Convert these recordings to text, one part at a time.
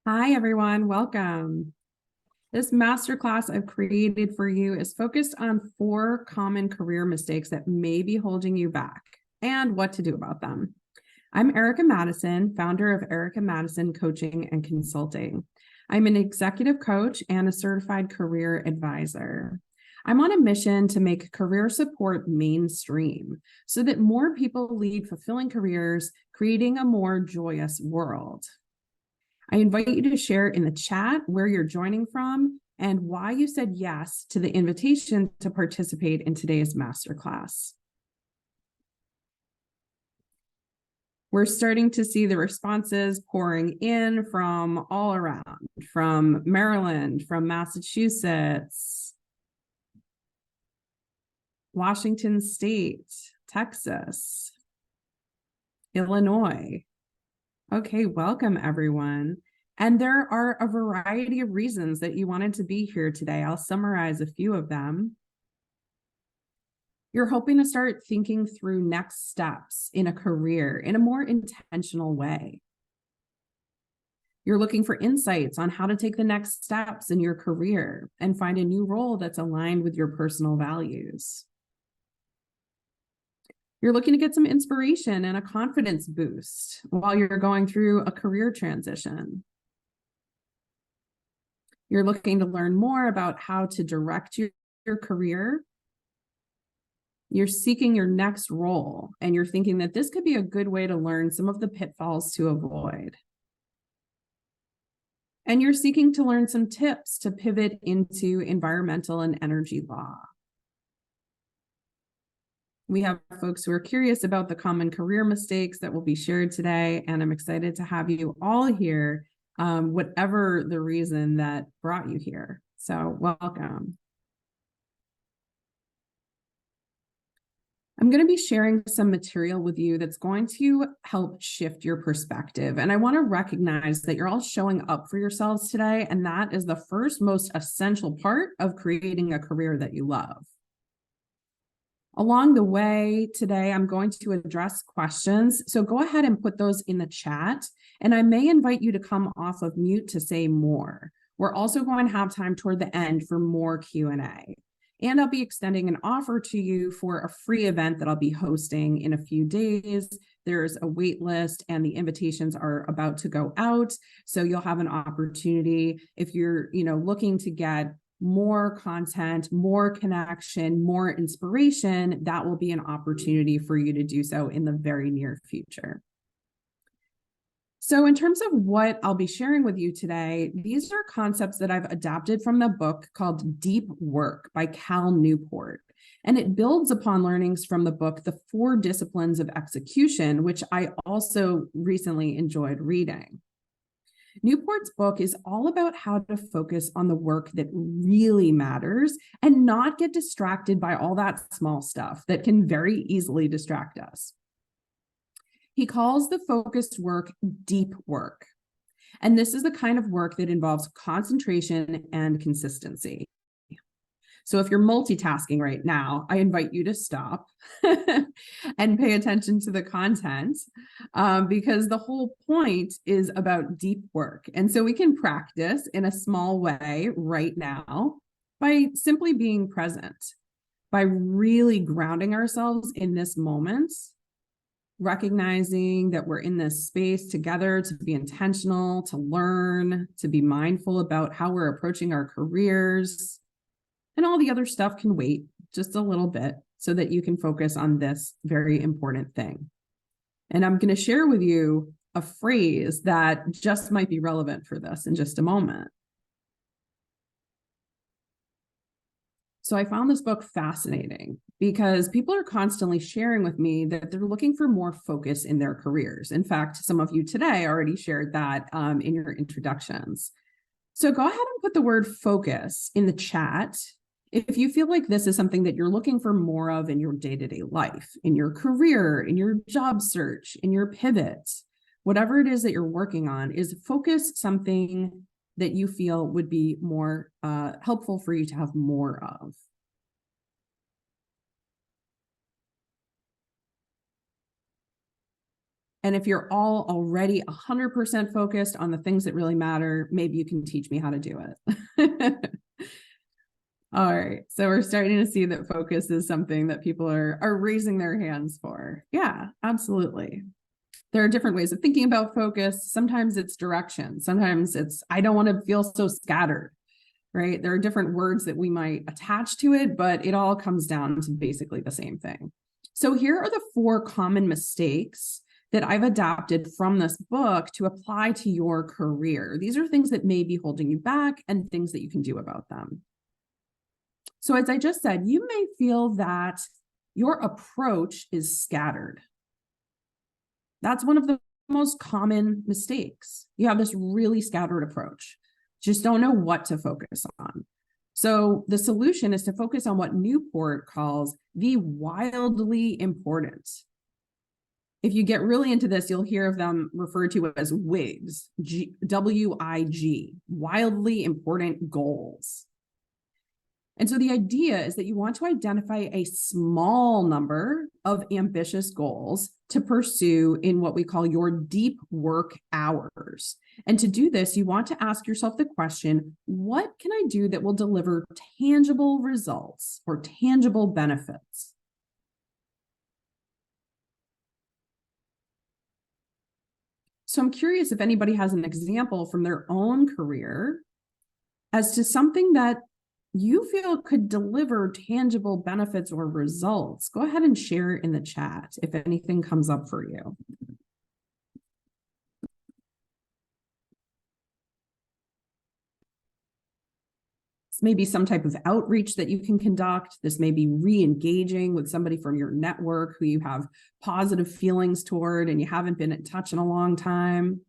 Hi, everyone. Welcome. This masterclass I've created for you is focused on 4 common career mistakes that may be holding you back and what to do about them. I'm Erica Madison, founder of Erica Madison Coaching and Consulting. I'm an executive coach and a certified career advisor. I'm on a mission to make career support mainstream so that more people lead fulfilling careers, creating a more joyous world. I invite you to share in the chat where you're joining from and why you said yes to the invitation to participate in today's masterclass. We're starting to see the responses pouring in from all around, from Maryland, from Massachusetts, Washington State, Texas, Illinois. Okay, welcome everyone. And there are a variety of reasons that you wanted to be here today. I'll summarize a few of them. You're hoping to start thinking through next steps in a career in a more intentional way. You're looking for insights on how to take the next steps in your career and find a new role that's aligned with your personal values. You're looking to get some inspiration and a confidence boost while you're going through a career transition. You're looking to learn more about how to direct your career. You're seeking your next role, and you're thinking that this could be a good way to learn some of the pitfalls to avoid. And you're seeking to learn some tips to pivot into environmental and energy law. We have folks who are curious about the common career mistakes that will be shared today, and I'm excited to have you all here, whatever the reason that brought you here. So welcome. I'm going to be sharing some material with you that's going to help shift your perspective. And I want to recognize that you're all showing up for yourselves today, and that is the first most essential part of creating a career that you love. Along the way today, I'm going to address questions. So go ahead and put those in the chat. And I may invite you to come off of mute to say more. We're also going to have time toward the end for more Q&A. And I'll be extending an offer to you for a free event that I'll be hosting in a few days. There's a wait list and the invitations are about to go out. So you'll have an opportunity if you're, looking to get more content, more connection, more inspiration, that will be an opportunity for you to do so in the very near future. So in terms of what I'll be sharing with you today, these are concepts that I've adapted from the book called Deep Work by Cal Newport. And it builds upon learnings from the book, The 4 Disciplines of Execution, which I also recently enjoyed reading. Newport's book is all about how to focus on the work that really matters and not get distracted by all that small stuff that can very easily distract us. He calls the focused work deep work. And this is the kind of work that involves concentration and consistency. So if you're multitasking right now, I invite you to stop and pay attention to the content because the whole point is about deep work. And so we can practice in a small way right now by simply being present, by really grounding ourselves in this moment, recognizing that we're in this space together to be intentional, to learn, to be mindful about how we're approaching our careers. And all the other stuff can wait just a little bit so that you can focus on this very important thing. And I'm going to share with you a phrase that just might be relevant for this in just a moment. So I found this book fascinating because people are constantly sharing with me that they're looking for more focus in their careers. In fact, some of you today already shared that in your introductions. So go ahead and put the word focus in the chat if you feel like this is something that you're looking for more of in your day-to-day life, in your career, in your job search, in your pivot, whatever it is that you're working on, is focus something that you feel would be more helpful for you to have more of. And if you're all already 100% focused on the things that really matter, maybe you can teach me how to do it. All right. So we're starting to see that focus is something that people are raising their hands for. Yeah, absolutely. There are different ways of thinking about focus. Sometimes it's direction. Sometimes it's, I don't want to feel so scattered, right? There are different words that we might attach to it, but it all comes down to basically the same thing. So here are the 4 common mistakes that I've adapted from this book to apply to your career. These are things that may be holding you back and things that you can do about them. So as I just said, you may feel that your approach is scattered. That's one of the most common mistakes. You have this really scattered approach. Just don't know what to focus on. So the solution is to focus on what Newport calls the wildly important. If you get really into this, you'll hear of them referred to as WIGs, W-I-G, wildly important goals. And so the idea is that you want to identify a small number of ambitious goals to pursue in what we call your deep work hours. And to do this, you want to ask yourself the question, what can I do that will deliver tangible results or tangible benefits? So I'm curious if anybody has an example from their own career as to something that you feel could deliver tangible benefits or results. Go ahead and share in the chat if anything comes up for you. This may be some type of outreach that you can conduct. This may be re-engaging with somebody from your network who you have positive feelings toward and you haven't been in touch in a long time.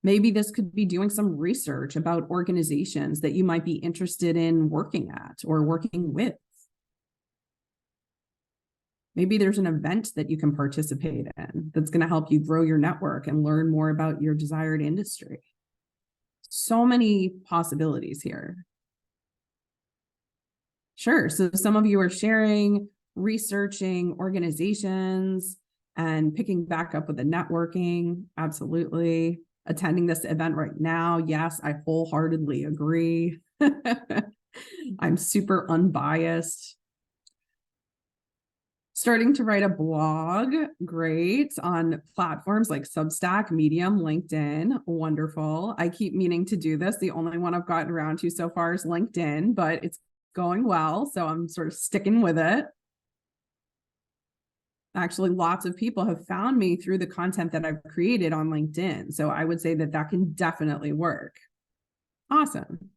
Maybe this could be doing some research about organizations that you might be interested in working at or working with. Maybe there's an event that you can participate in that's going to help you grow your network and learn more about your desired industry. So many possibilities here. Sure. So some of you are sharing, researching organizations and picking back up with the networking. Absolutely. Attending this event right now. Yes, I wholeheartedly agree. I'm super unbiased. Starting to write a blog, great, on platforms like Substack, Medium, LinkedIn, wonderful. I keep meaning to do this. The only one I've gotten around to so far is LinkedIn, but it's going well, so I'm sort of sticking with it. Actually, lots of people have found me through the content that I've created on LinkedIn. So I would say that that can definitely work. Awesome.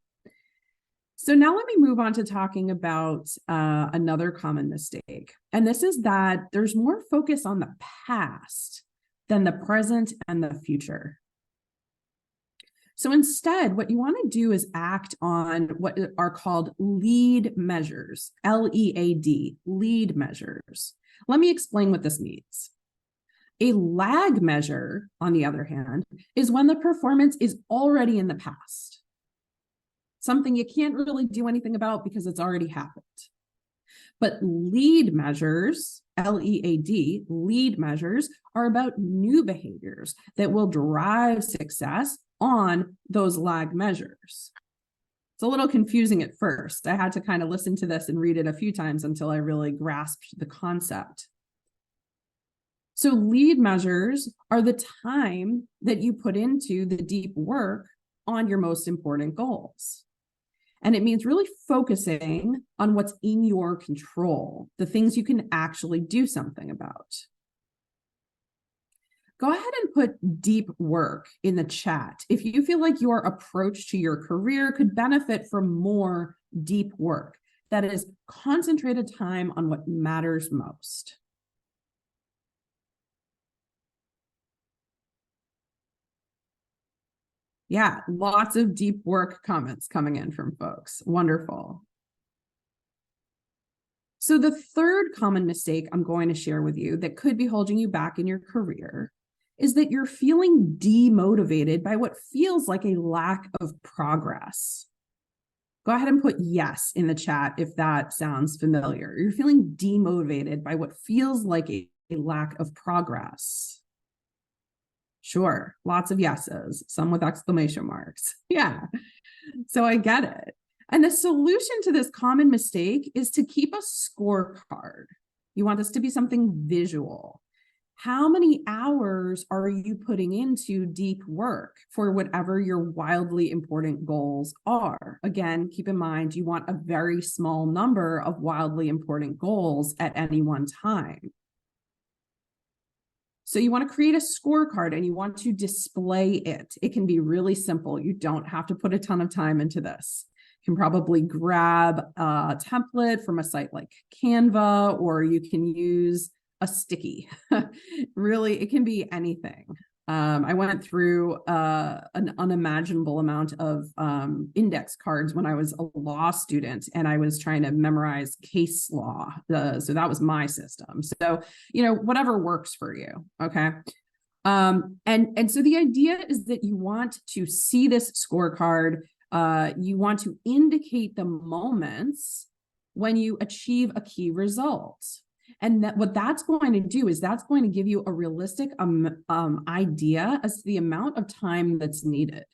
So now let me move on to talking about another common mistake. And this is that there's more focus on the past than the present and the future. So instead, what you want to do is act on what are called lead measures, L-E-A-D, lead measures. Let me explain what this means. A lag measure, on the other hand, is when the performance is already in the past. Something you can't really do anything about because it's already happened. But lead measures, L-E-A-D, lead measures are about new behaviors that will drive success on those lag measures. It's a little confusing at first. I had to kind of listen to this and read it a few times until I really grasped the concept. So lead measures are the time that you put into the deep work on your most important goals. And it means really focusing on what's in your control, the things you can actually do something about. Go ahead and put deep work in the chat if you feel like your approach to your career could benefit from more deep work. That is concentrated time on what matters most. Yeah, lots of deep work comments coming in from folks. Wonderful. So the third common mistake I'm going to share with you that could be holding you back in your career is that you're feeling demotivated by what feels like a lack of progress. Go ahead and put yes in the chat if that sounds familiar. You're feeling demotivated by what feels like a lack of progress. Sure. Lots of yeses, some with exclamation marks. Yeah. So I get it. And the solution to this common mistake is to keep a scorecard. You want this to be something visual. How many hours are you putting into deep work for whatever your wildly important goals are? Again, keep in mind, you want a very small number of wildly important goals at any one time. So you want to create a scorecard and you want to display it. It can be really simple. You don't have to put a ton of time into this. You can probably grab a template from a site like Canva, or you can use a sticky. Really, it can be anything. I went through an unimaginable amount of index cards when I was a law student, and I was trying to memorize case law. So that was my system. So, whatever works for you. Okay. And so the idea is that you want to see this scorecard. You want to indicate the moments when you achieve a key result. And what that's going to do is that's going to give you a realistic idea as to the amount of time that's needed.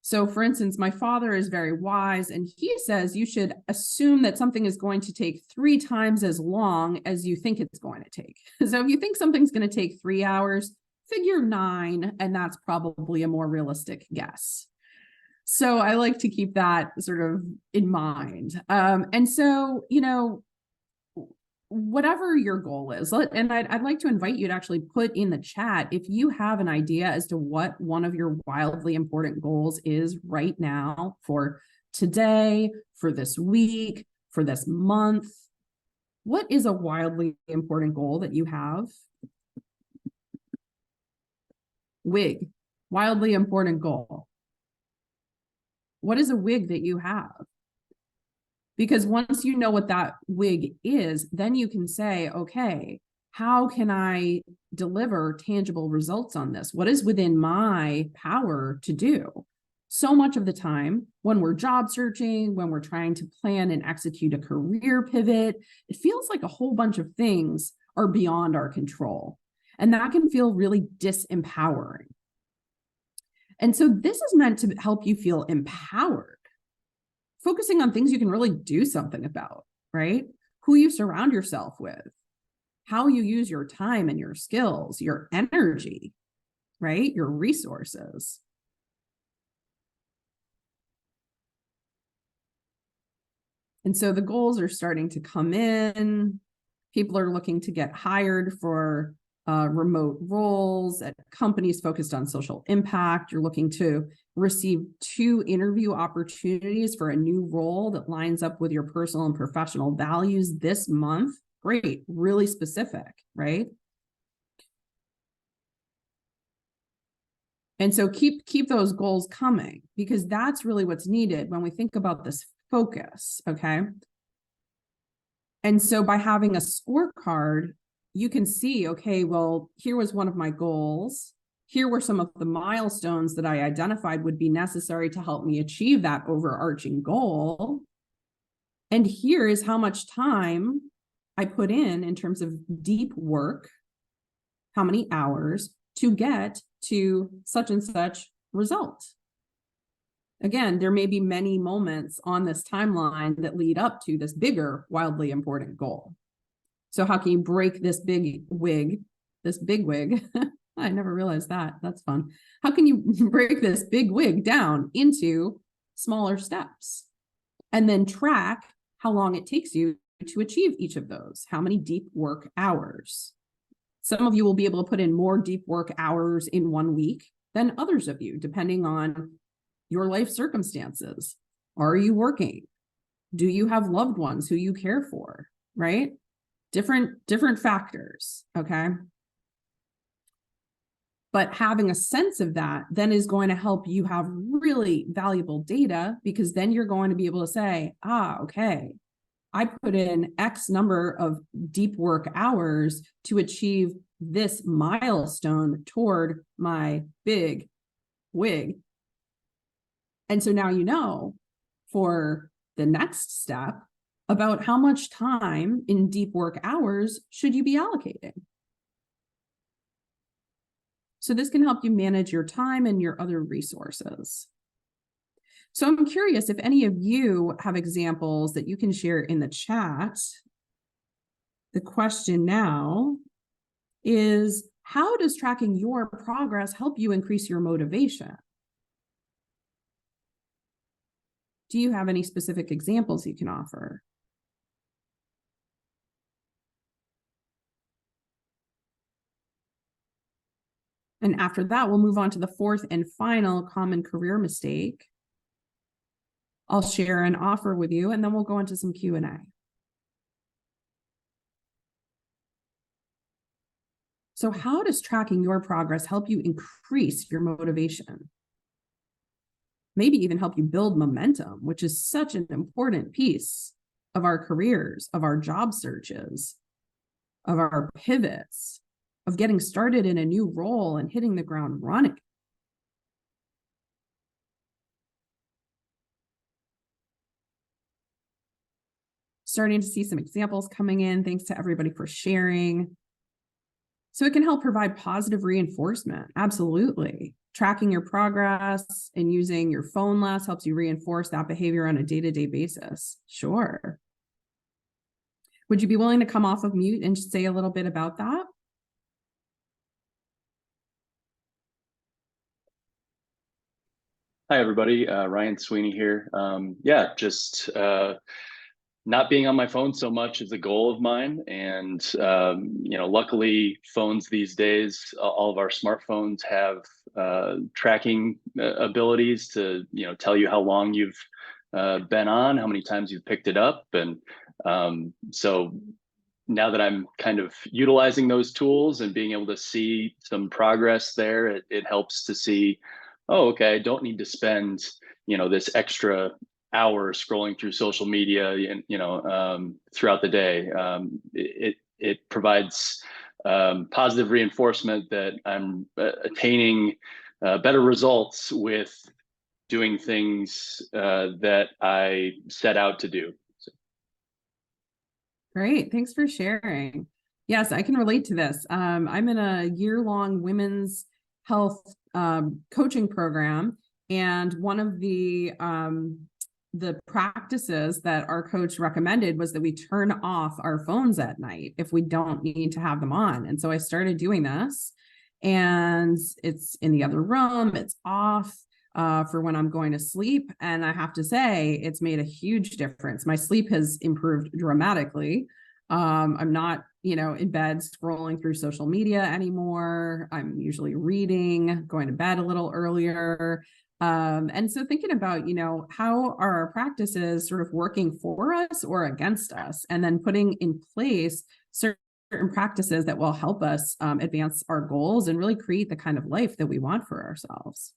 So for instance, my father is very wise, and he says you should assume that something is going to take 3 times as long as you think it's going to take. So if you think something's going to take 3 hours, figure 9, and that's probably a more realistic guess. So I like to keep that sort of in mind. And so, whatever your goal is, and I'd like to invite you to actually put in the chat if you have an idea as to what one of your wildly important goals is right now, for today, for this week, for this month. What is a wildly important goal that you have? Wig, wildly important goal. What is a wig that you have? Because once you know what that wig is, then you can say, okay, how can I deliver tangible results on this? What is within my power to do? So much of the time when we're job searching, when we're trying to plan and execute a career pivot, it feels like a whole bunch of things are beyond our control. And that can feel really disempowering. And so this is meant to help you feel empowered, focusing on things you can really do something about, right? Who you surround yourself with, how you use your time and your skills, your energy, right? Your resources. And so the goals are starting to come in. People are looking to get hired for remote roles at companies focused on social impact. You're looking to receive 2 interview opportunities for a new role that lines up with your personal and professional values this month. Great, really specific, right? And so keep those goals coming, because that's really what's needed when we think about this focus, okay? And so by having a scorecard, you can see, okay, well, here was one of my goals. Here were some of the milestones that I identified would be necessary to help me achieve that overarching goal. And here is how much time I put in terms of deep work, how many hours to get to such and such result. Again, there may be many moments on this timeline that lead up to this bigger, wildly important goal. So how can you break this big wig? I never realized that. That's fun. How can you break this big wig down into smaller steps and then track how long it takes you to achieve each of those? How many deep work hours? Some of you will be able to put in more deep work hours in 1 week than others of you, depending on your life circumstances. Are you working? Do you have loved ones who you care for, right? Different factors, okay? But having a sense of that then is going to help you have really valuable data, because then you're going to be able to say, okay, I put in X number of deep work hours to achieve this milestone toward my big wig. And so now you know for the next step about how much time in deep work hours should you be allocating. So this can help you manage your time and your other resources. So I'm curious if any of you have examples that you can share in the chat. The question now is, how does tracking your progress help you increase your motivation? Do you have any specific examples you can offer? And after that, we'll move on to the fourth and final common career mistake. I'll share an offer with you, and then we'll go into some Q&A. So how does tracking your progress help you increase your motivation? Maybe even help you build momentum, which is such an important piece of our careers, of our job searches, of our pivots, of getting started in a new role and hitting the ground running. Starting to see some examples coming in. Thanks to everybody for sharing. So it can help provide positive reinforcement. Absolutely. Tracking your progress and using your phone less helps you reinforce that behavior on a day-to-day basis. Sure. Would you be willing to come off of mute and say a little bit about that? Hi, everybody. Ryan Sweeney here. Yeah, just not being on my phone so much is a goal of mine. And, luckily phones these days, all of our smartphones have tracking abilities to, tell you how long you've been on, how many times you've picked it up. And so now that I'm kind of utilizing those tools and being able to see some progress there, it helps to see, oh, okay, I don't need to spend, this extra hour scrolling through social media and, throughout the day. It provides positive reinforcement that I'm attaining better results with doing things that I set out to do. Great. Thanks for sharing. Yes, I can relate to this. I'm in a year-long women's health coaching program. And one of the practices that our coach recommended was that we turn off our phones at night if we don't need to have them on. And so I started doing this, and it's in the other room, it's off for when I'm going to sleep. And I have to say, it's made a huge difference. My sleep has improved dramatically. I'm not, in bed scrolling through social media anymore. I'm usually reading, going to bed a little earlier. And so thinking about, how are our practices sort of working for us or against us, and then putting in place certain practices that will help us advance our goals and really create the kind of life that we want for ourselves.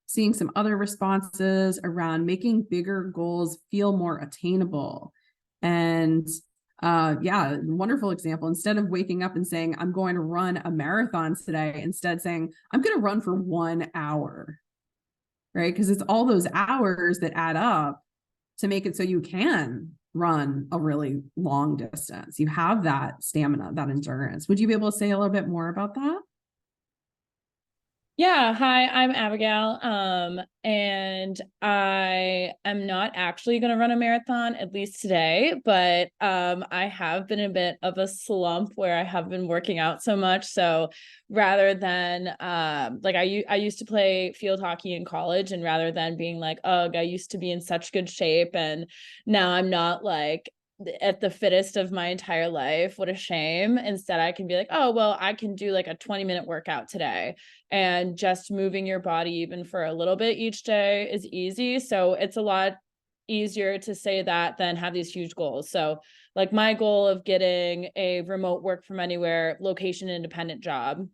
Seeing some other responses around making bigger goals feel more attainable. And yeah, wonderful example. Instead of waking up and saying, I'm going to run a marathon today, instead saying, I'm going to run for 1 hour, right? Because it's all those hours that add up to make it so you can run a really long distance. You have that stamina, that endurance. Would you be able to say a little bit more about that? Yeah, hi, I'm Abigail. And I am not actually going to run a marathon, at least today, but I have been a bit of a slump where I have been working out so much. So rather than like I used to play field hockey in college, and rather than being like, oh, I used to be in such good shape and now I'm not like at the fittest of my entire life, what a shame. Instead, I can be like, oh, well, I can do like a 20-minute workout today. And just moving your body even for a little bit each day is easy. So it's a lot easier to say that than have these huge goals. So like my goal of getting a remote work from anywhere, location independent job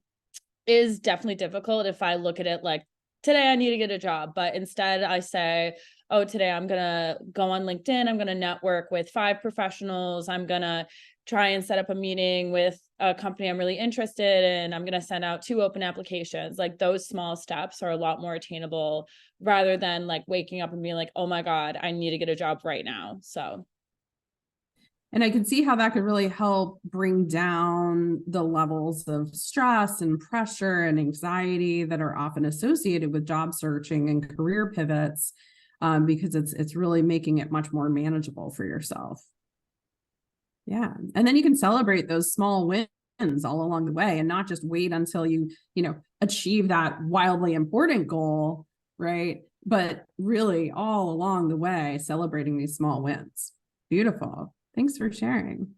is definitely difficult if I look at it like, today I need to get a job. But instead I say, oh, today I'm going to go on LinkedIn. I'm going to network with 5 professionals. I'm going to try and set up a meeting with a company I'm really interested in. I'm going to send out 2 open applications. Like those small steps are a lot more attainable rather than like waking up and being like, oh my God, I need to get a job right now. So. And I can see how that could really help bring down the levels of stress and pressure and anxiety that are often associated with job searching and career pivots, because it's really making it much more manageable for yourself. Yeah. And then you can celebrate those small wins all along the way and not just wait until you achieve that wildly important goal, right? But really all along the way, celebrating these small wins. Beautiful. Thanks for sharing.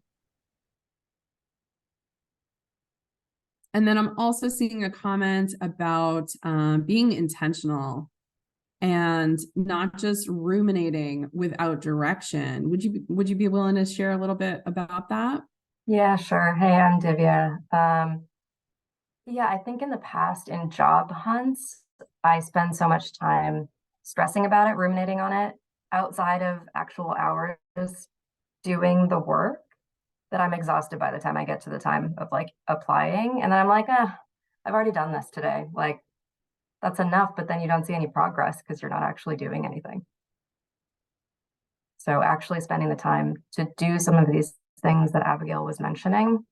And then I'm also seeing a comment about being intentional and not just ruminating without direction. Would you be willing to share a little bit about that? Yeah, sure. Hey, I'm Divya. Yeah, I think in the past in job hunts, I spend so much time stressing about it, ruminating on it outside of actual hours doing the work that I'm exhausted by the time I get to the time of like applying. And then I'm like, I've already done this today. Like that's enough, but then you don't see any progress because you're not actually doing anything. So actually spending the time to do some of these things that Abigail was mentioning,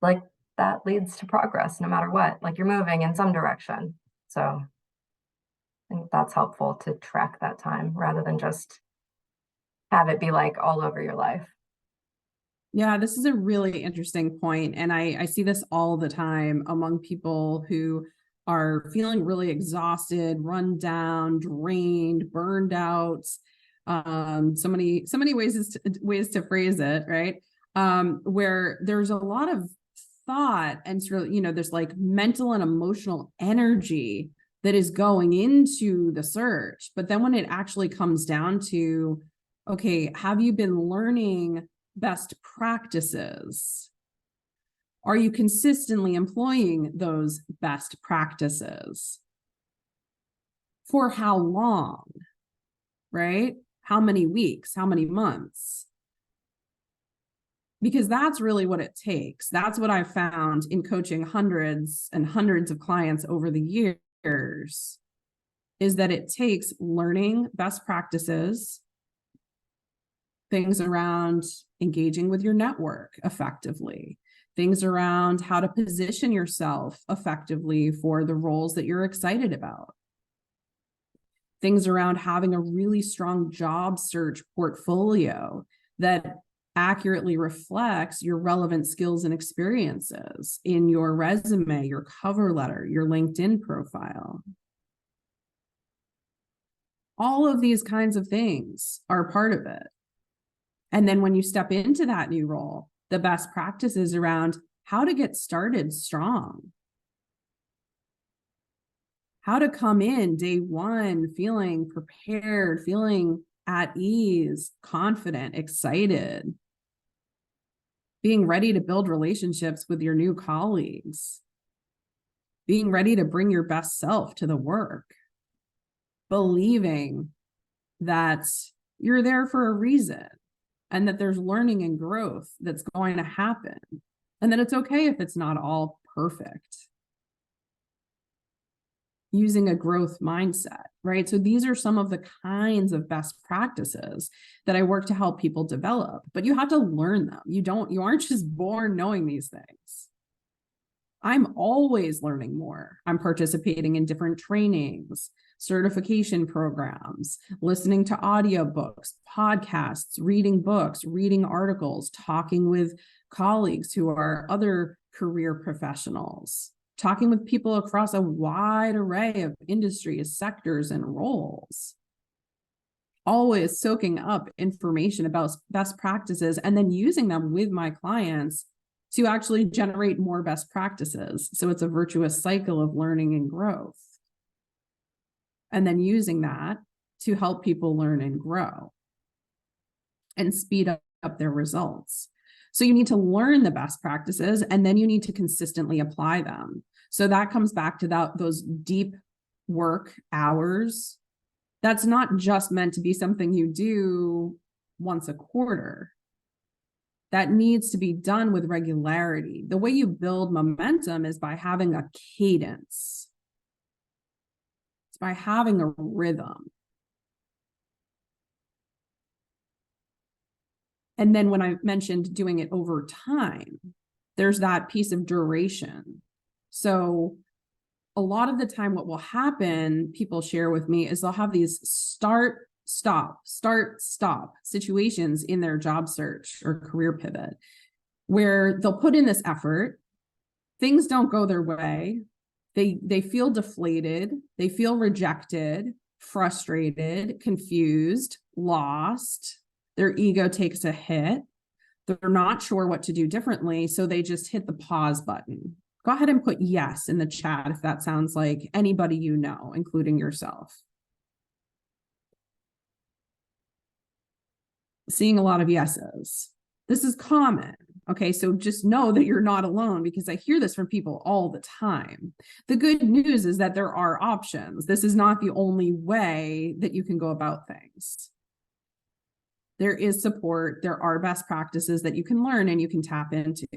like that leads to progress no matter what. Like you're moving in some direction. So I think that's helpful to track that time rather than just have it be like all over your life. Yeah, this is a really interesting point. And I see this all the time among people who are feeling really exhausted, run down, drained, burned out. So many ways to phrase it, right? Where there's a lot of thought and sort of, there's like mental and emotional energy that is going into the search. But then when it actually comes down to, okay, have you been learning best practices? Are you consistently employing those best practices? For how long, right? How many weeks? How many months? Because that's really what it takes. That's what I've found in coaching hundreds and hundreds of clients over the years, is that it takes learning best practices, things around engaging with your network effectively, things around how to position yourself effectively for the roles that you're excited about, things around having a really strong job search portfolio that accurately reflects your relevant skills and experiences in your resume, your cover letter, your LinkedIn profile. All of these kinds of things are part of it. And then when you step into that new role, the best practices around how to get started strong, how to come in day one feeling prepared, feeling at ease, confident, excited, being ready to build relationships with your new colleagues, being ready to bring your best self to the work, believing that you're there for a reason and that there's learning and growth that's going to happen, and that it's okay if it's not all perfect. Using a growth mindset, right? So these are some of the kinds of best practices that I work to help people develop, but you have to learn them. You aren't just born knowing these things. I'm always learning more. I'm participating in different trainings, certification programs, listening to audiobooks, podcasts, reading books, reading articles, talking with colleagues who are other career professionals, talking with people across a wide array of industries, sectors, and roles. Always soaking up information about best practices and then using them with my clients to actually generate more best practices. So it's a virtuous cycle of learning and growth. And then using that to help people learn and grow and speed up their results. So you need to learn the best practices, and then you need to consistently apply them. So that comes back to those deep work hours. That's not just meant to be something you do once a quarter. That needs to be done with regularity. The way you build momentum is by having a cadence. It's by having a rhythm. And then when I mentioned doing it over time, there's that piece of duration. So a lot of the time, what will happen, people share with me, is they'll have these start, stop situations in their job search or career pivot where they'll put in this effort, things don't go their way, they feel deflated, they feel rejected, frustrated, confused, lost, their ego takes a hit, they're not sure what to do differently, so they just hit the pause button. Go ahead and put yes in the chat if that sounds like anybody you know, including yourself. Seeing a lot of yeses. This is common. Okay, so just know that you're not alone, because I hear this from people all the time. The good news is that there are options. This is not the only way that you can go about things. There is support. There are best practices that you can learn and you can tap into.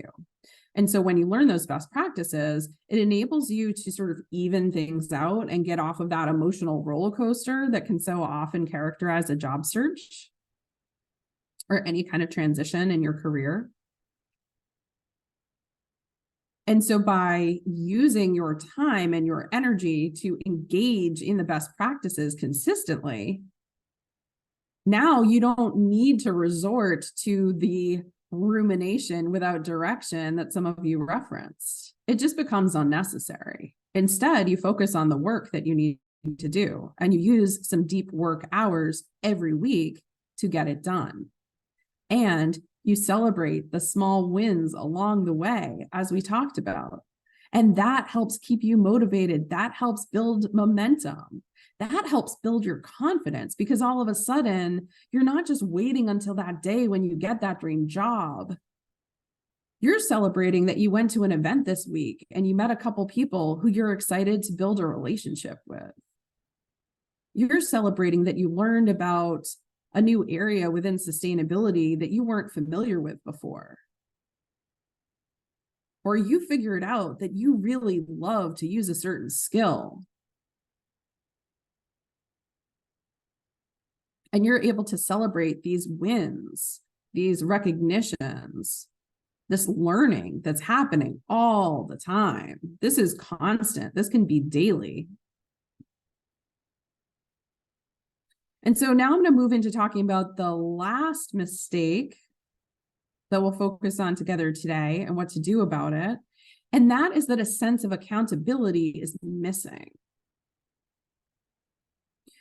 And so when you learn those best practices, it enables you to sort of even things out and get off of that emotional roller coaster that can so often characterize a job search or any kind of transition in your career. And so by using your time and your energy to engage in the best practices consistently, now you don't need to resort to the rumination without direction that some of you referenced. It just becomes unnecessary. Instead, you focus on the work that you need to do, and you use some deep work hours every week to get it done. And you celebrate the small wins along the way, as we talked about. And that helps keep you motivated. That helps build momentum. That helps build your confidence, because all of a sudden, you're not just waiting until that day when you get that dream job. You're celebrating that you went to an event this week and you met a couple people who you're excited to build a relationship with. You're celebrating that you learned about a new area within sustainability that you weren't familiar with before. Or you figured out that you really love to use a certain skill. And you're able to celebrate these wins, these recognitions, this learning that's happening all the time. This is constant. This can be daily. And so now I'm going to move into talking about the last mistake that we'll focus on together today and what to do about it. And that is that a sense of accountability is missing.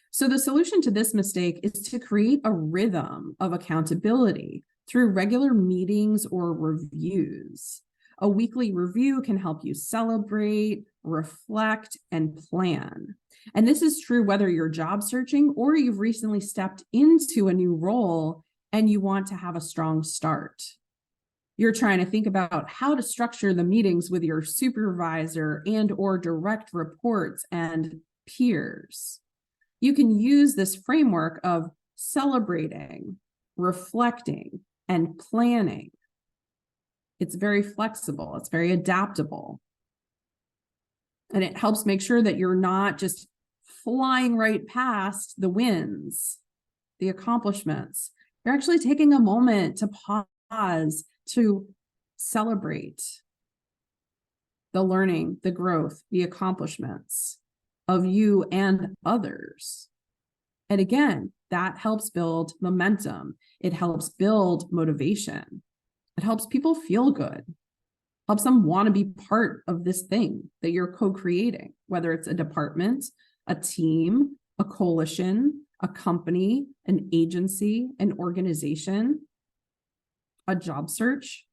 So the solution to this mistake is to create a rhythm of accountability through regular meetings or reviews. A weekly review can help you celebrate, reflect, and plan. And this is true whether you're job searching or you've recently stepped into a new role and you want to have a strong start. You're trying to think about how to structure the meetings with your supervisor and or direct reports and peers. You can use this framework of celebrating, reflecting, and planning. It's very flexible. It's very adaptable. And it helps make sure that you're not just flying right past the wins, the accomplishments. You're actually taking a moment to pause, to celebrate the learning, the growth, the accomplishments of you and others. And again, that helps build momentum. It helps build motivation. It helps people feel good, helps them want to be part of this thing that you're co-creating, whether it's a department, a team, a coalition, a company, an agency, an organization, a job search.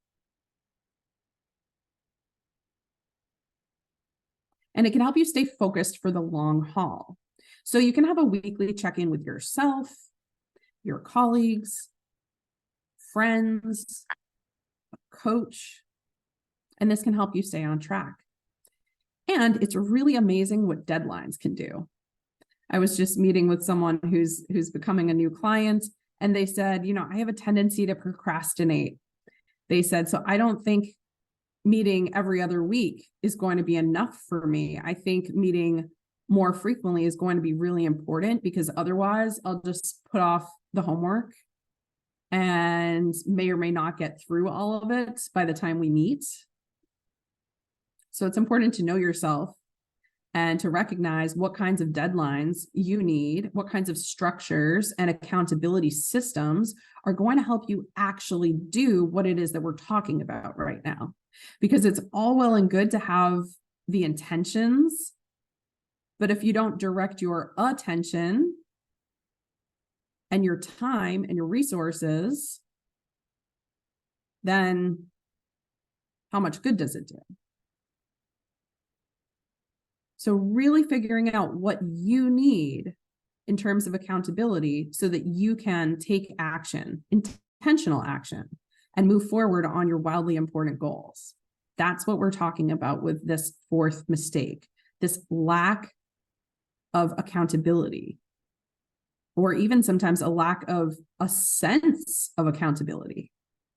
And it can help you stay focused for the long haul. So you can have a weekly check-in with yourself, your colleagues, friends, a coach, and this can help you stay on track. And it's really amazing what deadlines can do. I was just meeting with someone who's becoming a new client, and they said, I have a tendency to procrastinate. They said, so I don't think meeting every other week is going to be enough for me. I think meeting more frequently is going to be really important, because otherwise I'll just put off the homework and may or may not get through all of it by the time we meet. So it's important to know yourself and to recognize what kinds of deadlines you need, what kinds of structures and accountability systems are going to help you actually do what it is that we're talking about right now. Because it's all well and good to have the intentions, but if you don't direct your attention and your time and your resources, then how much good does it do? So really figuring out what you need in terms of accountability so that you can take action, intentional action, and move forward on your wildly important goals. That's what we're talking about with this fourth mistake, this lack of accountability, or even sometimes a lack of a sense of accountability.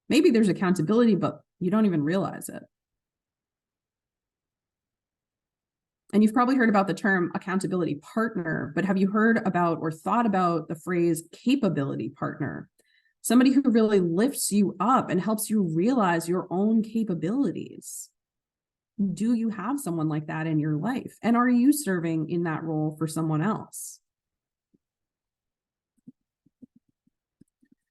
Maybe there's accountability, but you don't even realize it. And you've probably heard about the term accountability partner, but have you heard about or thought about the phrase capability partner? Somebody who really lifts you up and helps you realize your own capabilities. Do you have someone like that in your life? And are you serving in that role for someone else?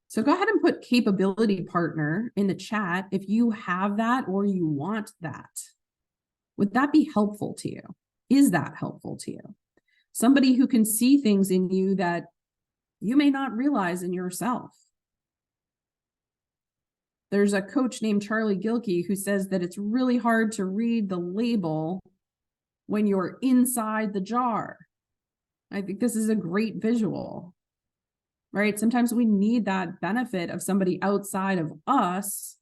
So go ahead and put capability partner in the chat if you have that or you want that. Would that be helpful to you? Is that helpful to you? Somebody who can see things in you that you may not realize in yourself. There's a coach named Charlie Gilkey who says that it's really hard to read the label when you're inside the jar. I think this is a great visual, right? Sometimes we need that benefit of somebody outside of us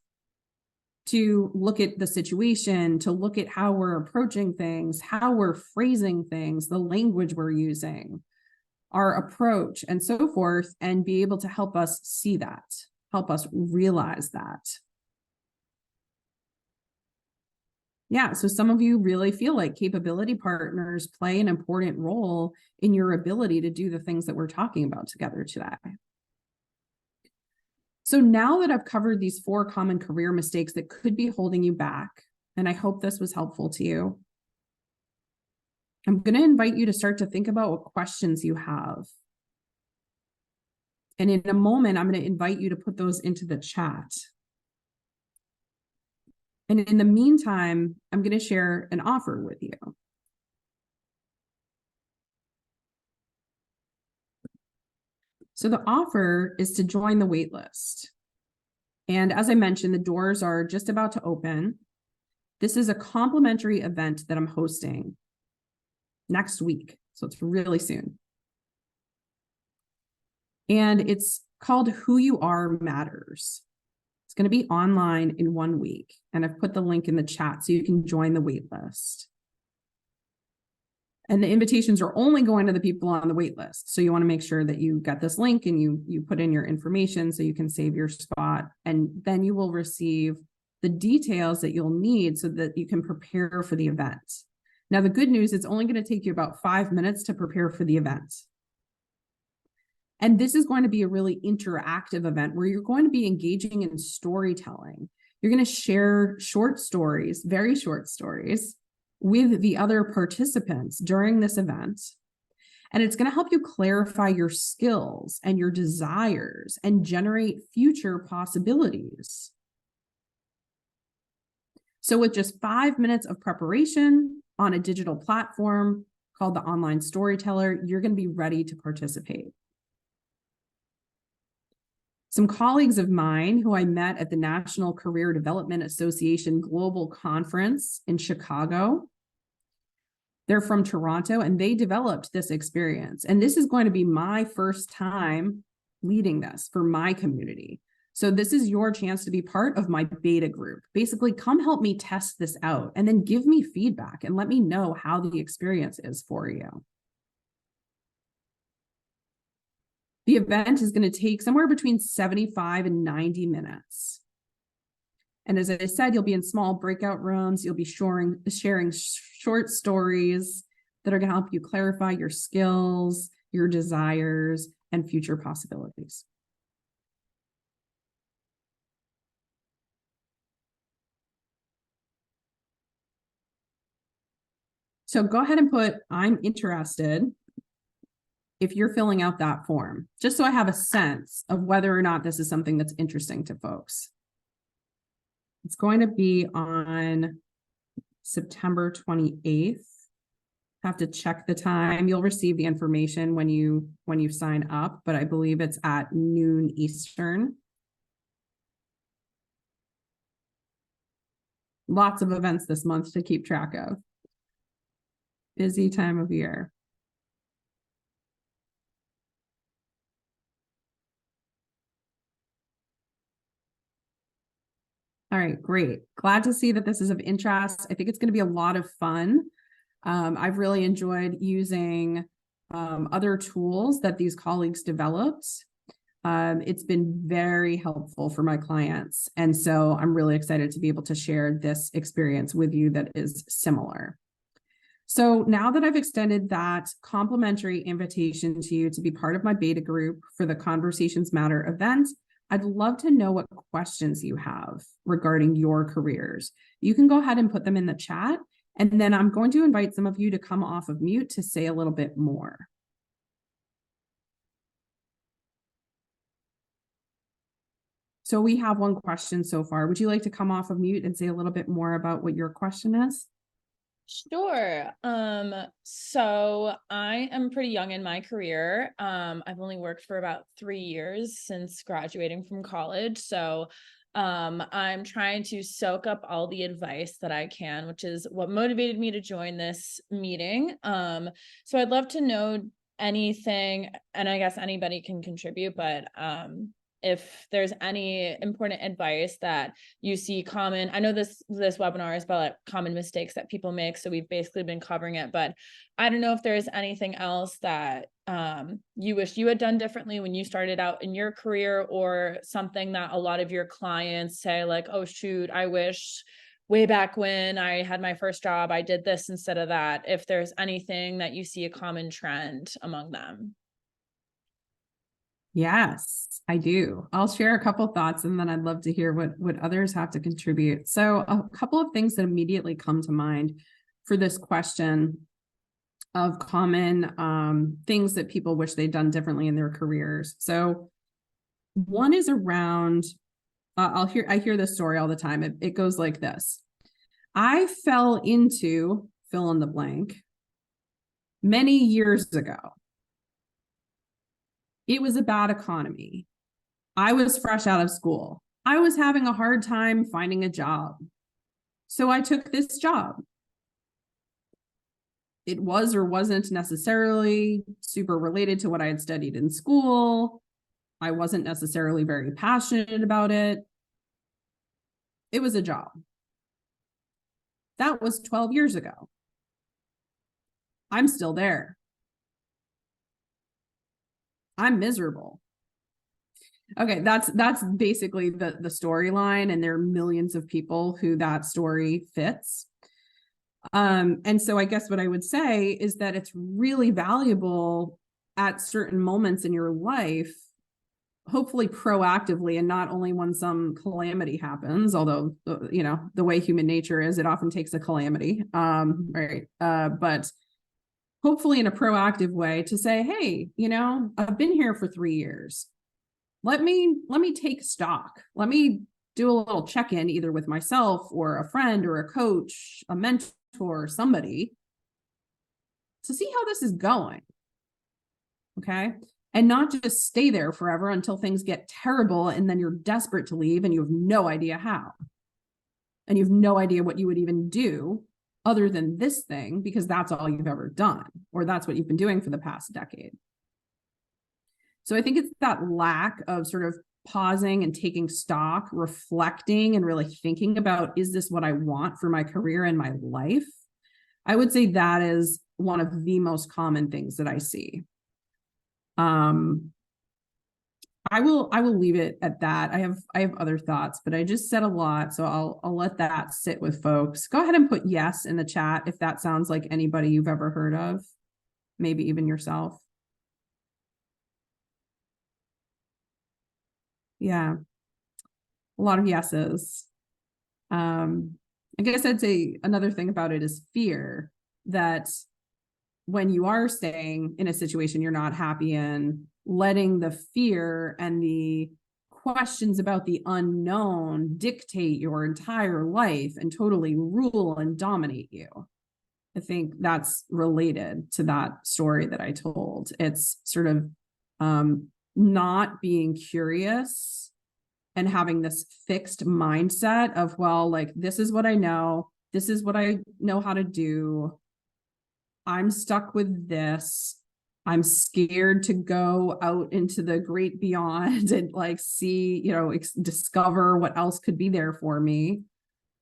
to look at the situation, to look at how we're approaching things, how we're phrasing things, the language we're using, our approach, and so forth, and be able to help us see that, help us realize that. Yeah, so some of you really feel like capability partners play an important role in your ability to do the things that we're talking about together today. So now that I've covered these 4 common career mistakes that could be holding you back, and I hope this was helpful to you, I'm going to invite you to start to think about what questions you have. And in a moment, I'm going to invite you to put those into the chat. And in the meantime, I'm going to share an offer with you. So the offer is to join the wait list. And as I mentioned, the doors are just about to open. This is a complimentary event that I'm hosting next week. So it's really soon. And it's called Who You Are Matters. It's going to be online in 1 week. And I've put the link in the chat so you can join the wait list. And the invitations are only going to the people on the wait list. So you want to make sure that you get this link and you put in your information so you can save your spot. And then you will receive the details that you'll need so that you can prepare for the event. Now, the good news, it's only going to take you about 5 minutes to prepare for the event. And this is going to be a really interactive event where you're going to be engaging in storytelling. You're going to share short stories, very short stories, with the other participants during this event. And it's going to help you clarify your skills and your desires and generate future possibilities. So with just 5 minutes of preparation on a digital platform called the Online Storyteller, you're going to be ready to participate. Some colleagues of mine who I met at the National Career Development Association Global Conference in Chicago, they're from Toronto, and they developed this experience. And this is going to be my first time leading this for my community. So this is your chance to be part of my beta group. Basically, come help me test this out and then give me feedback and let me know how the experience is for you. The event is going to take somewhere between 75 and 90 minutes. And as I said, you'll be in small breakout rooms. You'll be sharing short stories that are going to help you clarify your skills, your desires, and future possibilities. So go ahead and put, I'm interested, if you're filling out that form, just so I have a sense of whether or not this is something that's interesting to folks. It's going to be on September 28th. Have to check the time. You'll receive the information when you sign up, but I believe it's at noon Eastern. Lots of events this month to keep track of. Busy time of year. All right, great. Glad to see that this is of interest. I think it's going to be a lot of fun. I've really enjoyed using other tools that these colleagues developed. It's been very helpful for my clients. And so I'm really excited to be able to share this experience with you that is similar. So now that I've extended that complimentary invitation to you to be part of my beta group for the Conversations Matter event, I'd love to know what questions you have regarding your careers. You can go ahead and put them in the chat, and then I'm going to invite some of you to come off of mute to say a little bit more. So we have one question so far. Would you like to come off of mute and say a little bit more about what your question is? Sure. So I am pretty young in my career. I've only worked for about 3 years since graduating from college. So I'm trying to soak up all the advice that I can, which is what motivated me to join this meeting. So I'd love to know anything, and I guess anybody can contribute, but if there's any important advice that you see common. I know this webinar is about like common mistakes that people make, so we've basically been covering it, but I don't know if there's anything else that you wish you had done differently when you started out in your career, or something that a lot of your clients say like, oh shoot, I wish way back when I had my first job, I did this instead of that. If there's anything that you see a common trend among them. Yes, I do. I'll share a couple thoughts, and then I'd love to hear what others have to contribute. So a couple of things that immediately come to mind for this question of common things that people wish they'd done differently in their careers. So one is around, I hear this story all the time. It goes like this. I fell into fill in the blank many years ago. It was a bad economy. I was fresh out of school. I was having a hard time finding a job. So I took this job. It was or wasn't necessarily super related to what I had studied in school. I wasn't necessarily very passionate about it. It was a job. That was 12 years ago. I'm still there. I'm miserable. Okay, that's basically the storyline, and there are millions of people who that story fits. And so I guess what I would say is that it's really valuable at certain moments in your life, hopefully proactively, and not only when some calamity happens, although the way human nature is, it often takes a calamity, right? But hopefully in a proactive way to say, hey, I've been here for 3 years. Let me take stock. Let me do a little check-in either with myself or a friend or a coach, a mentor, or somebody to see how this is going. Okay. And not just stay there forever until things get terrible and then you're desperate to leave and you have no idea how. And you have no idea what you would even do other than this thing, because that's all you've ever done, or that's what you've been doing for the past decade. So I think it's that lack of sort of pausing and taking stock, reflecting, and really thinking about, is this what I want for my career and my life? I would say that is one of the most common things that I see. I will leave it at that. I have other thoughts, but I just said a lot, so I'll let that sit with folks. Go ahead and put yes in the chat if that sounds like anybody you've ever heard of, maybe even yourself. Yeah, a lot of yeses. I guess I'd say another thing about it is fear. that when you are staying in a situation you're not happy in, letting the fear and the questions about the unknown dictate your entire life and totally rule and dominate you. I think that's related to that story that I told. It's sort of not being curious and having this fixed mindset of, well, like, this is what I know. This is what I know how to do. I'm stuck with this. I'm scared to go out into the great beyond and like see, you know, discover what else could be there for me.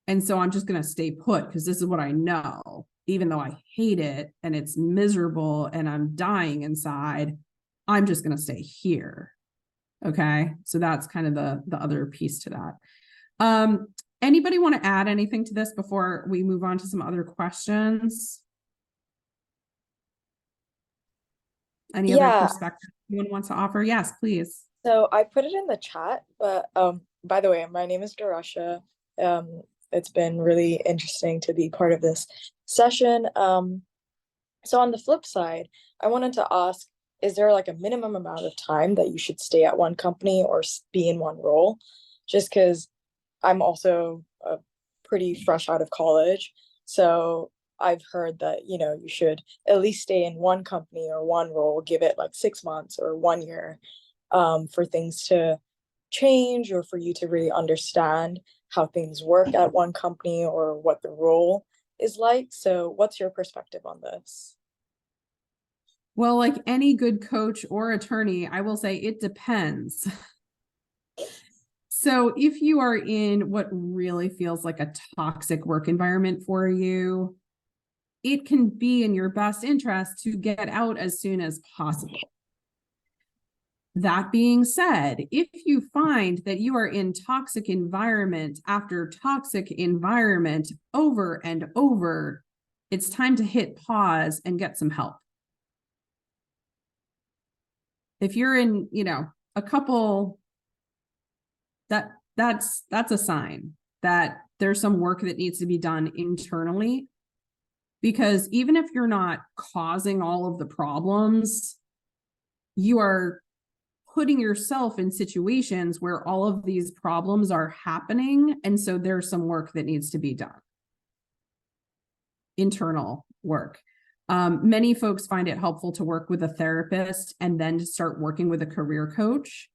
And so I'm just going to stay put because this is what I know, even though I hate it and it's miserable and I'm dying inside. I'm just going to stay here. Okay. So that's kind of the other piece to that. Anybody want to add anything to this before we move on to some other questions? Any other perspective anyone wants to offer? Yes, please. So I put it in the chat, but by the way, my name is Darasha. It's been really interesting to be part of this session. So on the flip side, I wanted to ask, is there like a minimum amount of time that you should stay at one company or be in one role? Just because I'm also pretty fresh out of college. So I've heard that, you know, you should at least stay in one company or one role, give it like 6 months or 1 year for things to change or for you to really understand how things work at one company or what the role is like. So what's your perspective on this? Well, like any good coach or attorney, I will say it depends. So if you are in what really feels like a toxic work environment for you, it can be in your best interest to get out as soon as possible. That being said, if you find that you are in toxic environment after toxic environment over and over, it's time to hit pause and get some help. If you're in, you know, a couple, that's a sign that there's some work that needs to be done internally. Because even if you're not causing all of the problems, you are putting yourself in situations where all of these problems are happening. And so there's some work that needs to be done. Internal work. Many folks find it helpful to work with a therapist and then to start working with a career coach,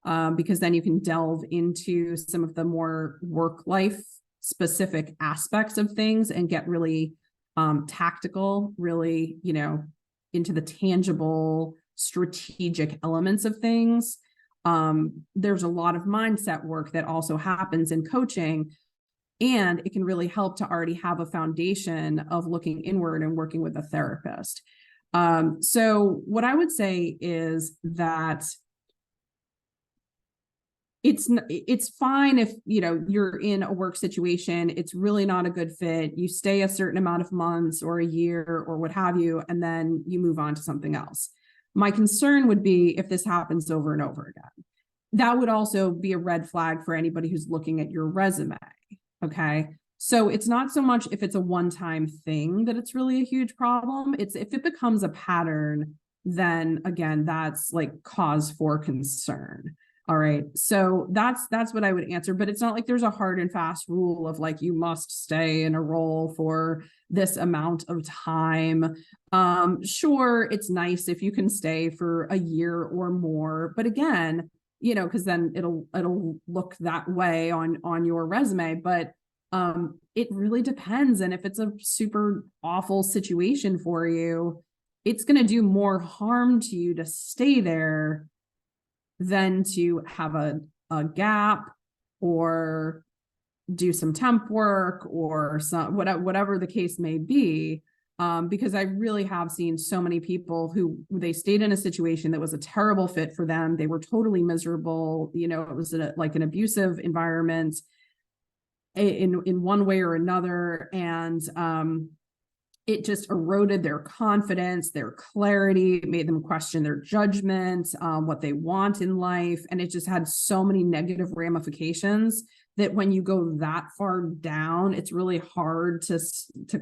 because then you can delve into some of the more work-life specific aspects of things and get really tactical, really, you know, into the tangible, strategic elements of things. There's a lot of mindset work that also happens in coaching, and it can really help to already have a foundation of looking inward and working with a therapist. So what I would say is that it's fine if, you know, you're in a work situation, it's really not a good fit, you stay a certain amount of months or a year or what have you, and then you move on to something else. My concern would be if this happens over and over again. That would also be a red flag for anybody who's looking at your resume. Okay. So it's not so much if it's a one-time thing that it's really a huge problem. It's if it becomes a pattern, then again, that's like cause for concern. All right. So that's what I would answer, but it's not like there's a hard and fast rule of like, you must stay in a role for this amount of time. Sure, it's nice if you can stay for a year or more, but again, you know, because then it'll look that way on your resume, but it really depends. And if it's a super awful situation for you, it's going to do more harm to you to stay there than to have a gap or do some temp work or some whatever the case may be. Because I really have seen so many people who they stayed in a situation that was a terrible fit for them. They were totally miserable. You know, it was like an abusive environment in one way or another. And it just eroded their confidence, their clarity, it made them question their judgment, what they want in life. And it just had so many negative ramifications that when you go that far down, it's really hard to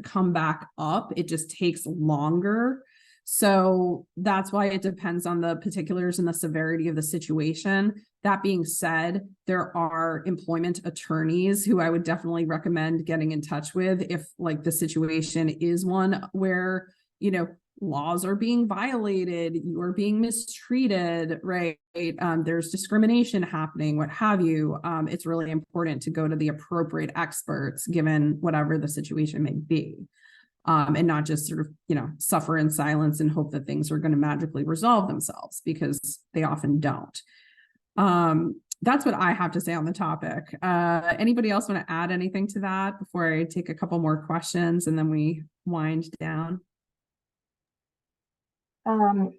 come back up. It just takes longer. So that's why it depends on the particulars and the severity of the situation. That being said, there are employment attorneys who I would definitely recommend getting in touch with if like the situation is one where, you know, laws are being violated, you are being mistreated, right? There's discrimination happening, what have you. It's really important to go to the appropriate experts given whatever the situation may be. And not just sort of, you know, suffer in silence and hope that things are going to magically resolve themselves, because they often don't. That's what I have to say on the topic. Anybody else want to add anything to that before I take a couple more questions and then we wind down?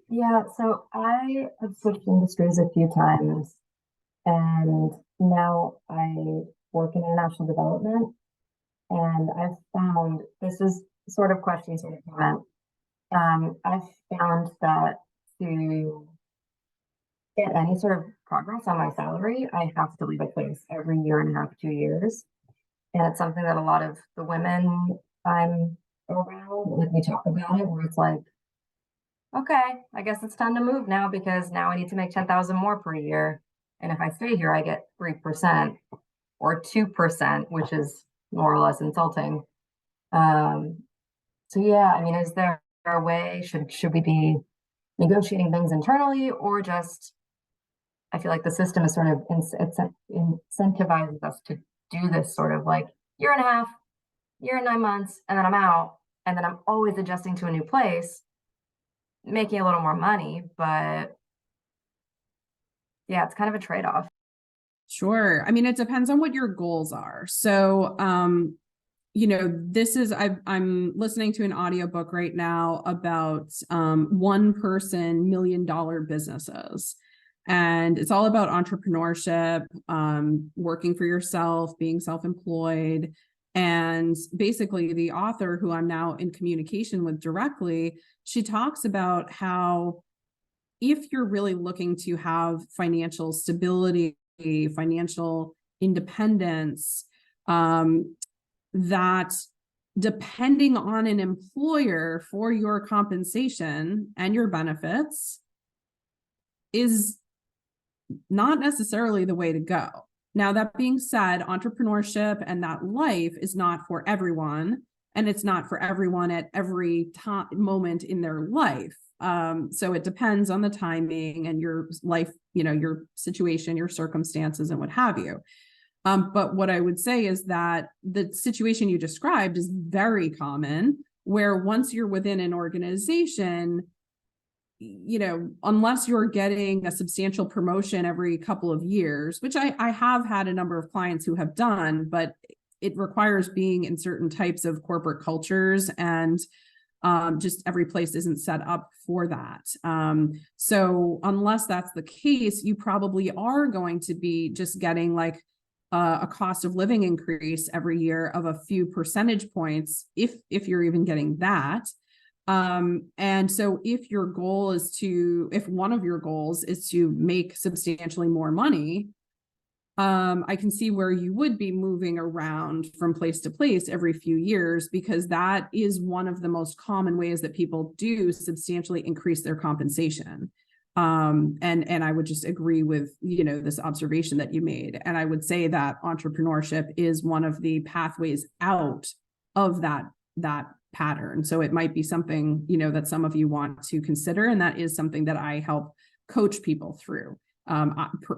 Yeah, so I have switched industries a few times, and now I work in international development, and I've found, this is sort of question, sort of comment. I've found that to get any sort of progress on my salary, I have to leave a place every year and a half, 2 years. And it's something that a lot of the women I'm around, like, we talk about it, where it's like, okay, I guess it's time to move now because now I need to make 10,000 more per year. And if I stay here, I get 3% or 2%, which is more or less insulting. So yeah, I mean, is there a way, should we be negotiating things internally, or just, I feel like the system is sort of incentivizes us to do this sort of like year and a half, year and 9 months, and then I'm out, and then I'm always adjusting to a new place, making a little more money, but yeah, it's kind of a trade-off. Sure. I mean, it depends on what your goals are. So, you know, this is, I'm listening to an audiobook right now about one person $1 million businesses. And it's all about entrepreneurship, working for yourself, being self-employed. And basically the author, who I'm now in communication with directly, she talks about how if you're really looking to have financial stability, financial independence, that depending on an employer for your compensation and your benefits is not necessarily the way to go. Now, that being said, entrepreneurship and that life is not for everyone, and it's not for everyone at every moment in their life. So it depends on the timing and your life, you know, your situation, your circumstances, and what have you. But what I would say is that the situation you described is very common, where once you're within an organization, you know, unless you're getting a substantial promotion every couple of years, which I have had a number of clients who have done, but it requires being in certain types of corporate cultures, and just every place isn't set up for that. So unless that's the case, you probably are going to be just getting like a cost of living increase every year of a few percentage points, if you're even getting that. And so if your goal is if one of your goals is to make substantially more money, I can see where you would be moving around from place to place every few years, because that is one of the most common ways that people do substantially increase their compensation. And I would just agree with, you know, this observation that you made. And I would say that entrepreneurship is one of the pathways out of that pattern. So it might be something, you know, that some of you want to consider. And that is something that I help coach people through.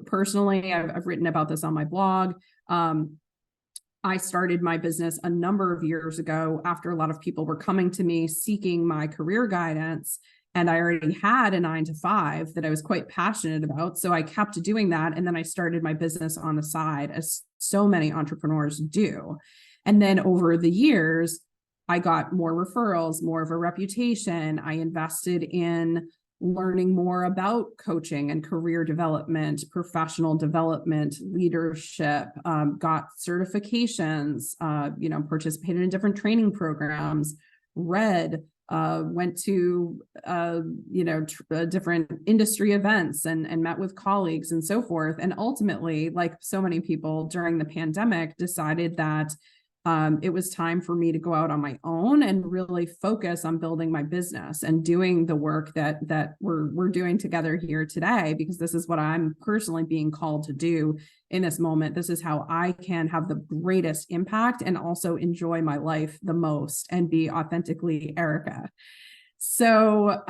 Personally, I've written about this on my blog. I started my business a number of years ago after a lot of people were coming to me seeking my career guidance. And I already had a 9-to-5 that I was quite passionate about. So I kept doing that. And then I started my business on the side, as so many entrepreneurs do. And then over the years, I got more referrals, more of a reputation. I invested in learning more about coaching and career development, professional development, leadership, got certifications, you know, participated in different training programs, read went to, different industry events and met with colleagues and so forth. And ultimately, like so many people during the pandemic, decided that it was time for me to go out on my own and really focus on building my business and doing the work that we're doing together here today, because this is what I'm personally being called to do in this moment. This is how I can have the greatest impact and also enjoy my life the most and be authentically Erica. So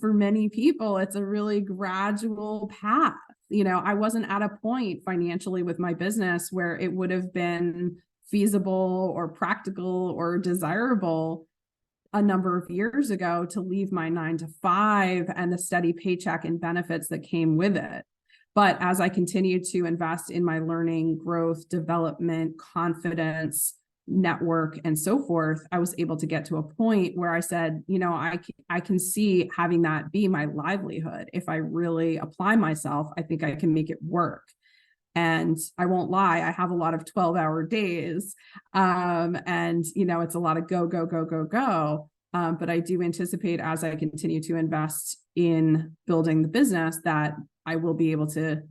for many people, it's a really gradual path. I wasn't at a point financially with my business where it would have been feasible or practical or desirable a number of years ago to leave my 9 to 5 and the steady paycheck and benefits that came with it. But as I continued to invest in my learning, growth, development, confidence, network, and so forth, I was able to get to a point where I said, I can see having that be my livelihood. If I really apply myself, I think I can make it work. And I won't lie, I have a lot of 12-hour days. And, it's a lot of go, go, go, go, go. But I do anticipate, as I continue to invest in building the business, that I will be able to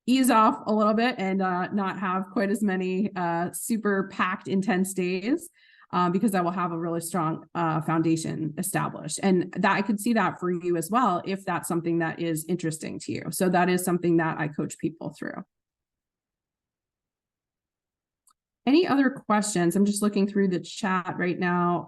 ease off a little bit and not have quite as many super packed, intense days, because I will have a really strong foundation established. And that I could see that for you as well, if that's something that is interesting to you. So that is something that I coach people through. Any other questions? I'm just looking through the chat right now.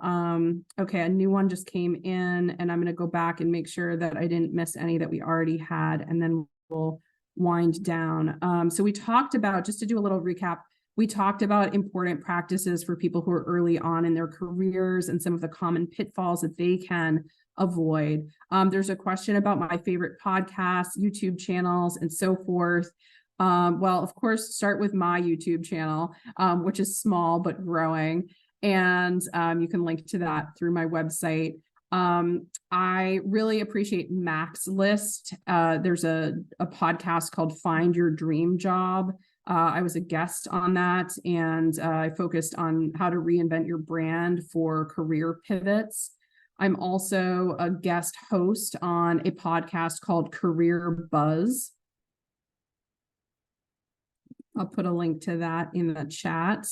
Okay, a new one just came in, and I'm going to go back and make sure that I didn't miss any that we already had, and then we'll wind down. So we talked about, just to do a little recap, we talked about important practices for people who are early on in their careers and some of the common pitfalls that they can avoid. There's a question about my favorite podcasts, YouTube channels, and so forth. Well, of course, start with my YouTube channel, which is small but growing. And you can link to that through my website. I really appreciate Mac's List. There's a podcast called Find Your Dream Job. I was a guest on that, and I focused on how to reinvent your brand for career pivots. I'm also a guest host on a podcast called Career Buzz. I'll put a link to that in the chat.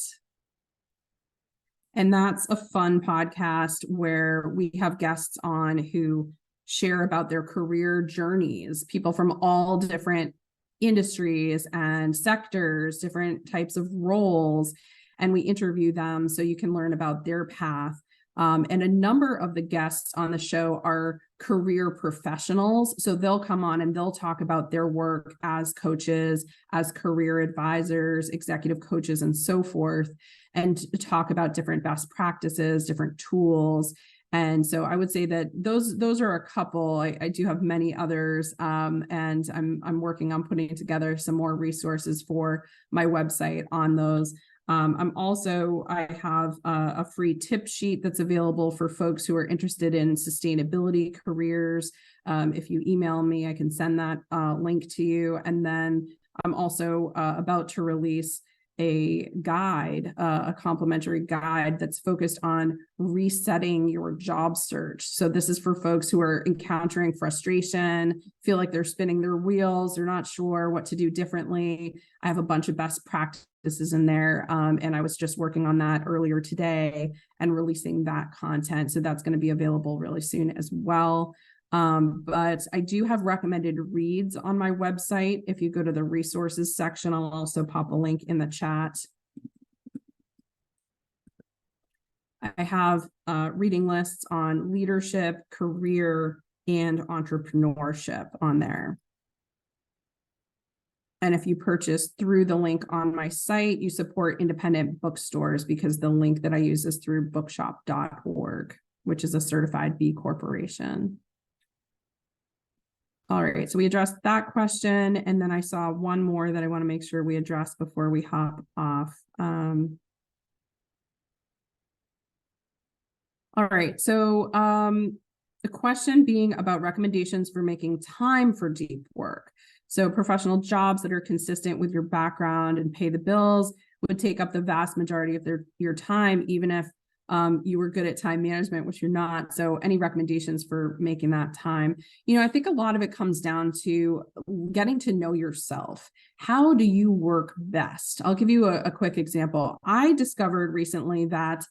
And that's a fun podcast where we have guests on who share about their career journeys, people from all different industries and sectors, different types of roles, and we interview them so you can learn about their path. And a number of the guests on the show are career professionals. So they'll come on and they'll talk about their work as coaches, as career advisors, executive coaches, and so forth, and talk about different best practices, different tools. And so I would say that those are a couple. I do have many others, and I'm working on putting together some more resources for my website on those. I have a free tip sheet that's available for folks who are interested in sustainability careers. If you email me, I can send that link to you. And then I'm also about to release a guide, a complimentary guide that's focused on resetting your job search. So this is for folks who are encountering frustration, feel like they're spinning their wheels, they're not sure what to do differently. I have a bunch of best practices in there. And I was just working on that earlier today and releasing that content. So that's going to be available really soon as well. But I do have recommended reads on my website. If you go to the resources section, I'll also pop a link in the chat. I have reading lists on leadership, career, and entrepreneurship on there. And if you purchase through the link on my site, you support independent bookstores, because the link that I use is through bookshop.org, which is a certified B Corporation. All right, so we addressed that question, and then I saw one more that I want to make sure we address before we hop off. All right, so the question being about recommendations for making time for deep work. So professional jobs that are consistent with your background and pay the bills would take up the vast majority of your time, even if You were good at time management, which you're not. So any recommendations for making that time? You know, I think a lot of it comes down to getting to know yourself. How do you work best? I'll give you a quick example. I discovered recently that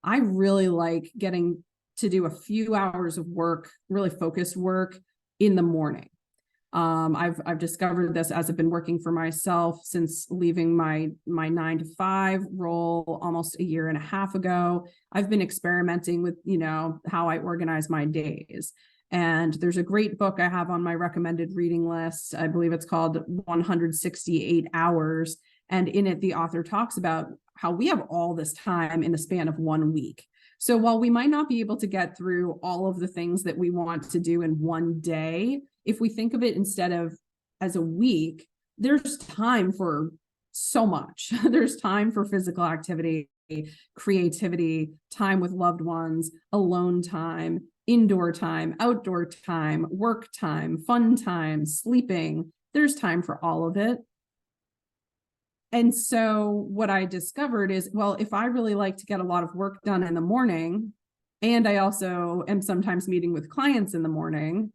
I really like getting to do a few hours of work, really focused work in the morning. I've discovered this as I've been working for myself since leaving my 9 to 5 role almost a year and a half ago. I've been experimenting with, you know, how I organize my days. And there's a great book I have on my recommended reading list. I believe it's called 168 Hours. And in it, the author talks about how we have all this time in the span of 1 week. So while we might not be able to get through all of the things that we want to do in one day, if we think of it instead of as a week, there's time for so much. There's time for physical activity, creativity, time with loved ones, alone time, indoor time, outdoor time, work time, fun time, sleeping. There's time for all of it. And so what I discovered is, well, if I really like to get a lot of work done in the morning, and I also am sometimes meeting with clients in the morning,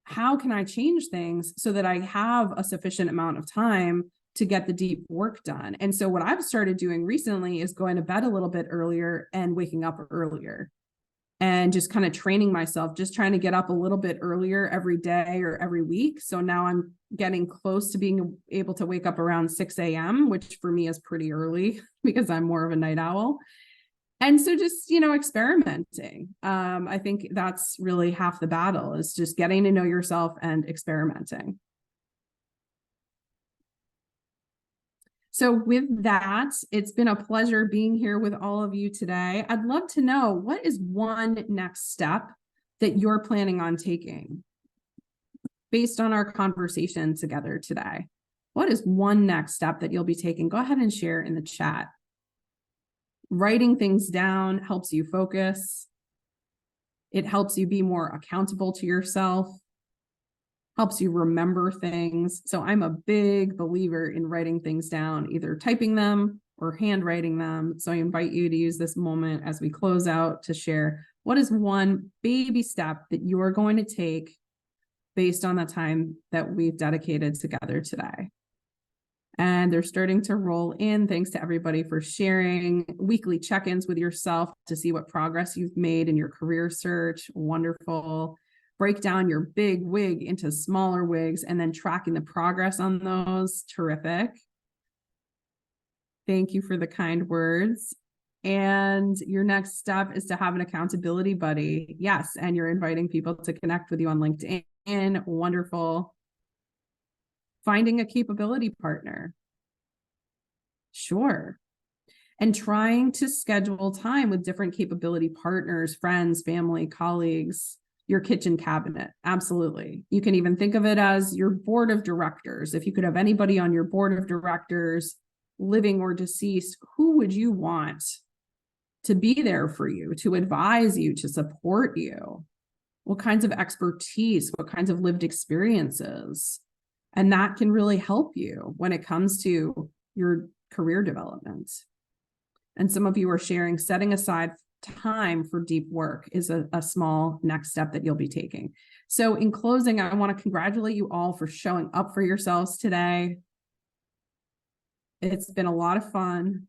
how can I change things so that I have a sufficient amount of time to get the deep work done? And so what I've started doing recently is going to bed a little bit earlier and waking up earlier, and just kind of training myself, just trying to get up a little bit earlier every day or every week. So now I'm getting close to being able to wake up around 6 a.m., which for me is pretty early because I'm more of a night owl. And so just, you know, experimenting. I think that's really half the battle, is just getting to know yourself and experimenting. So with that, it's been a pleasure being here with all of you today. I'd love to know, what is one next step that you're planning on taking based on our conversation together today? What is one next step that you'll be taking? Go ahead and share in the chat. Writing things down helps you focus. It helps you be more accountable to yourself, helps you remember things. So I'm a big believer in writing things down, either typing them or handwriting them. So I invite you to use this moment as we close out to share, what is one baby step that you are going to take based on the time that we've dedicated together today? And they're starting to roll in. Thanks to everybody for sharing. Weekly check-ins with yourself to see what progress you've made in your career search. Wonderful. Break down your big wig into smaller wigs and then tracking the progress on those. Terrific. Thank you for the kind words. And your next step is to have an accountability buddy. Yes, and you're inviting people to connect with you on LinkedIn. Wonderful. Finding a capability partner. Sure. And trying to schedule time with different capability partners, friends, family, colleagues, your kitchen cabinet. Absolutely. You can even think of it as your board of directors. If you could have anybody on your board of directors, living or deceased, who would you want to be there for you, to advise you, to support you? What kinds of expertise, what kinds of lived experiences? And that can really help you when it comes to your career development. And some of you are sharing, setting aside time for deep work is a small next step that you'll be taking. So in closing, I want to congratulate you all for showing up for yourselves today. It's been a lot of fun.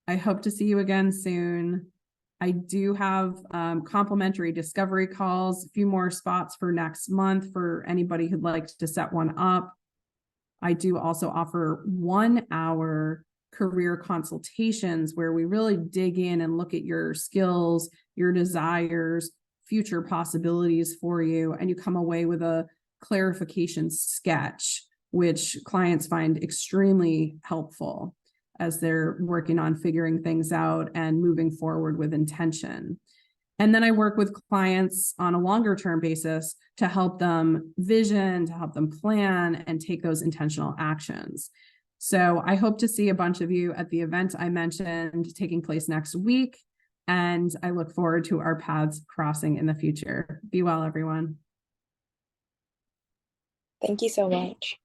I hope to see you again soon. I do have complimentary discovery calls, a few more spots for next month for anybody who'd like to set one up. I do also offer 1 hour career consultations where we really dig in and look at your skills, your desires, future possibilities for you, and you come away with a clarification sketch, which clients find extremely helpful as they're working on figuring things out and moving forward with intention. And then I work with clients on a longer term basis to help them vision, to help them plan and take those intentional actions. So I hope to see a bunch of you at the event I mentioned taking place next week. And I look forward to our paths crossing in the future. Be well, everyone. Thank you so much.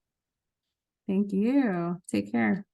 Thank you. Take care.